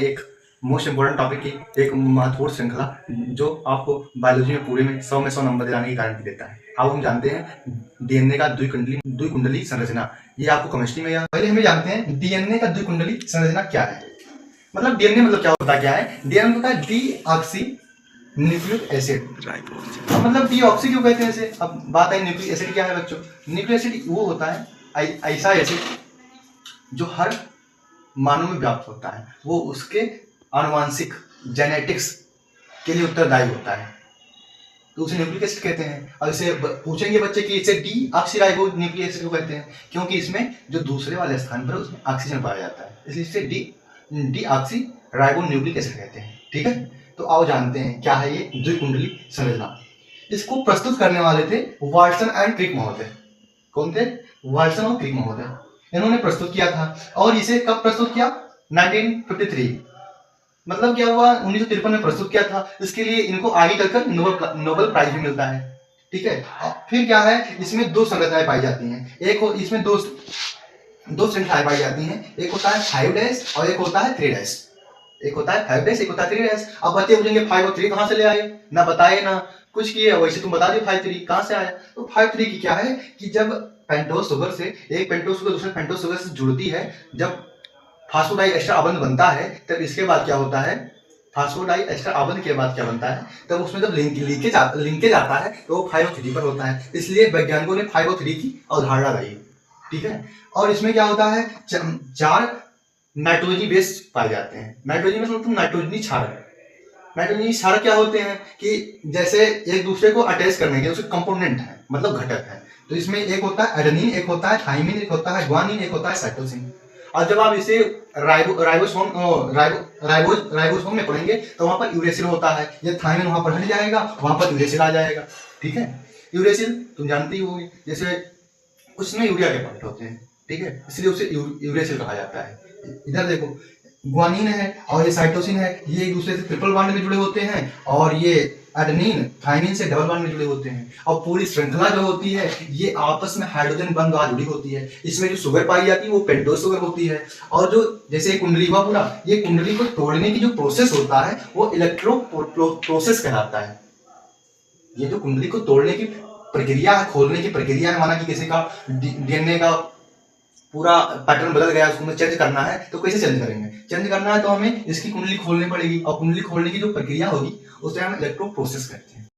एक most important topic की एक महत्वपूर्ण श्रृंखला जो आपको बायोलॉजी में पूरे में 100 में 100 नंबर दिलाने की गारंटी देता है। अब हम जानते हैं डीएनए का द्विकुंडली संरचना। ये आपको केमिस्ट्री में या पहले हमें जानते हैं डीएनए का द्विकुंडली संरचना क्या है। मतलब डीएनए मतलब क्या होता है डीएनए होता है डीऑक्सी न्यूक्लिक एसिड। मतलब डीऑक्सी क्यों कहते हैं इसे? अब बात है न्यूक्लिक एसिड क्या है बच्चों। न्यूक्लिक एसिड वो होता है ऐसा एसिड जो हर मानव में व्याप्त होता है, वो उसके आनुवांशिक जेनेटिक्स के लिए उत्तरदायी होता है, तो उसे न्यूक्लिक एसिड कहते हैं। और इसे पूछेंगे बच्चे कि इसे डीऑक्सीराइबो न्यूक्लिक एसिड क्यों कहते हैं, क्योंकि इसमें जो दूसरे वाले स्थान पर उसमें ऑक्सीजन पाया जाता है, इसलिए इसे डीऑक्सीराइबो न्यूक्लिक एसिड कहते हैं। ठीक है, तो आओ जानते हैं क्या है ये द्विकुंडली संरचना। इसको प्रस्तुत करने वाले थे वाटसन एंड क्रिक महोदय। कौन थे? वाटसन और क्रिक महोदय। इन्होंने प्रस्तुत किया था। और इसे कब प्रस्तुत किया? 1953। मतलब क्या हुआ, 1953 में प्रस्तुत किया था। इसके लिए इनको आगे चलकर नोबेल प्राइज भी मिलता है। ठीक है, फिर क्या है, इसमें दो संरचनाएं पाई जाती हैं। इसमें दो श्रृंखलाएं पाई जाती हैं। एक होता है 5' और एक होता है 3'। एक होता है 5', एक होता है 3'। अब बच्चे पूछेंगे 5 और 3 कहाँ से ले आए? ना बताए ना कुछ किए, वैसे तुम बता दिए 5-3 कहाँ से आया। तो 5-3 की क्या है कि जब पेंटोज शुगर से एक पेंटोज शुगर दूसरे पेंटोज शुगर से जुड़ती है, जब फास्फोडाइएस्टर अबंध बनता है, तब इसके बाद क्या होता है, फास्फोडाइएस्टर अबंध के बाद क्या बनता है, तब उसमें जब लिंकेज आता है तो वो 5 और 3 पर होता है। इसलिए वैज्ञानिकों ने 5 और 3 की अवधारणा लाई। ठीक है, और इसमें क्या होता है, 4 नाइट्रोजनी बेस पाए जाते हैं। नाइट्रोजनी में मतलब नाइट्रोजनी क्षारक। नाइट्रोजनी क्षारक क्या होते हैं कि जैसे एक दूसरे को अटैच करने के उसके कंपोनेंट है, मतलब घटक है। तो इसमें एक होता है एडेनिन, एक होता है थाइमिन, एक होता है ग्वानिन, एक होता है साइटोसिन। और जब आप इसे राइबोसोम में पढ़ेंगे तो वहां पर यूरेसिल होता है। ये थाइमिन वहां पर हट जाएगा, वहां पर यूरेसिल आ जाएगा। ठीक है, यूरेसिल तुम जानती ही होगी, जैसे उसमें यूरिया के पॉइंट होते हैं। ठीक है, इसलिए उसे यूरेसिल कहा जाता है। इधर देखो, ग्वानिन है और ये साइटोसिन है, ये एक दूसरे से ट्रिपल बॉन्ड में जुड़े होते हैं, और ये एडेनिन थाइमिन से डबल बॉन्ड में जुड़े होते हैं। और पूरी श्रृंखला जो होती है ये आपस में हाइड्रोजन बंध द्वारा जुड़ी होती है। इसमें जो शुगर पाई जाती है वो पेंटोज शुगर होती है। और जो जैसे कुंडली हुआ पूरा, ये कुंडली को तोड़ने की जो प्रोसेस होता है वो इलेक्ट्रो प्रोसेस कहलाता है। ये जो कुंडली को तोड़ने की प्रक्रिया है, खोलने की प्रक्रिया है, माना कि किसी का डीएनए का पूरा पैटर्न बदल गया, उसको हमें चेंज करना है, तो कैसे चेंज करेंगे? चेंज करना है तो हमें इसकी कुंडली खोलनी पड़ेगी, और कुंडली खोलने की जो प्रक्रिया होगी उसे हम इलेक्ट्रो प्रोसेस कहते हैं।